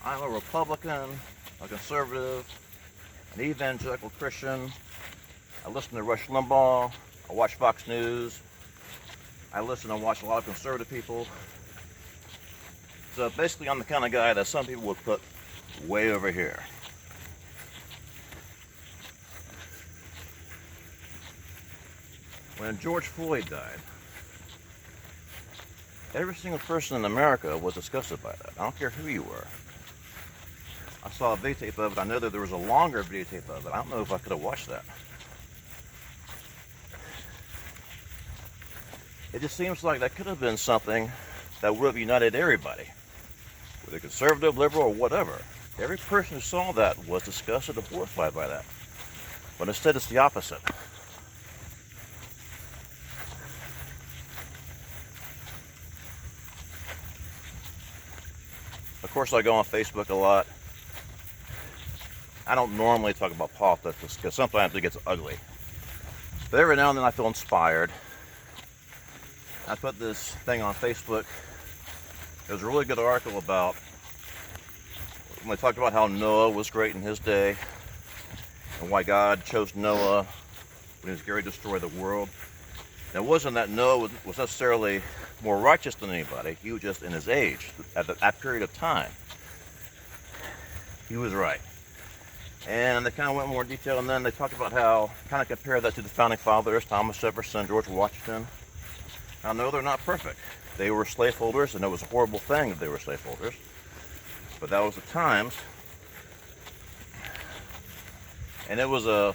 I'm a Republican, a conservative, an evangelical Christian. I listen to Rush Limbaugh. I watch Fox News. I listen and watch a lot of conservative people. So basically, I'm the kind of guy that some people would put way over here. When George Floyd died, every single person in America was disgusted by that. I don't care who you were. I saw a videotape of it. I know that there was a longer videotape of it. I don't know if I could have watched that. It just seems like that could have been something that would have united everybody, whether conservative, liberal, or whatever. Every person who saw that was disgusted and horrified by that. But instead, it's the opposite. Of course, I go on Facebook a lot. I don't normally talk about politics because sometimes it gets ugly. But every now and then I feel inspired. I put this thing on Facebook. It was a really good article about when they talked about how Noah was great in his day and why God chose Noah when he was going to destroy the world. And it wasn't that Noah was necessarily more righteous than anybody. He was just in his age at that period of time. He was right. And they kind of went more in detail, and then they talked about how, kind of compare that to the founding fathers, Thomas Jefferson, George Washington. Now, no, they're not perfect. They were slaveholders, and it was a horrible thing that they were slaveholders. But that was the times. And it was a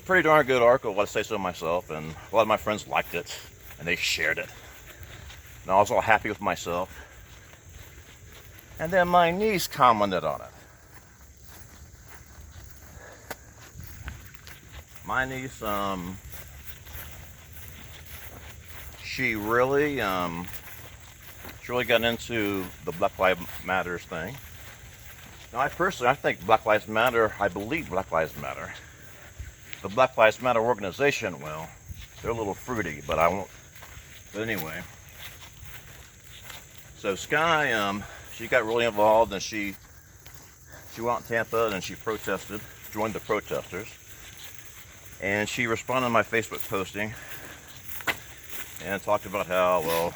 pretty darn good article, if I say so myself, and a lot of my friends liked it, and they shared it. And I was all happy with myself. And then my niece commented on it. My niece, she really got into the Black Lives Matter thing. Now, I think Black Lives Matter. I believe Black Lives Matter. The Black Lives Matter organization, well, they're a little fruity, but I won't. But anyway, so Sky, she got really involved, and she went out in Tampa and she protested, joined the protesters. And she responded to my Facebook posting and talked about how, well,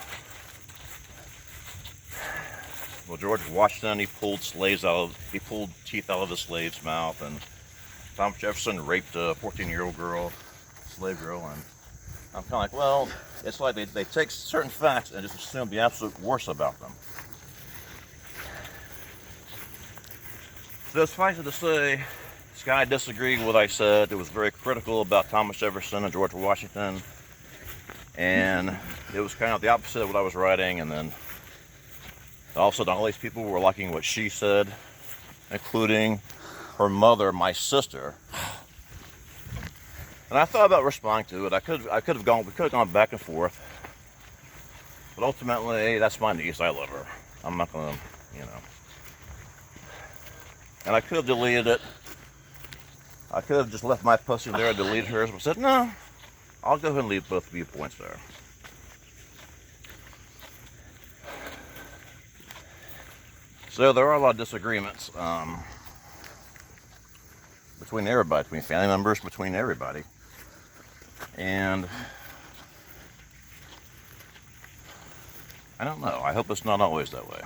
George Washington, he pulled teeth out of the slave's mouth, and Thomas Jefferson raped a 14-year-old slave girl, and I'm kind of like, well, it's like they take certain facts and just assume the absolute worst about them. So suffice it to say, Sky disagreed with what I said. It was very critical about Thomas Jefferson and George Washington, and it was kind of the opposite of what I was writing. And then also, all these people were liking what she said, including her mother, my sister. And I thought about responding to it. We could have gone back and forth, but ultimately, that's my niece. I love her. I'm not gonna, And I could have deleted it. I could have just left my pussy there and deleted hers, but said, no, I'll go ahead and leave both viewpoints there. So there are a lot of disagreements between everybody, between family members, between everybody. And I don't know. I hope it's not always that way.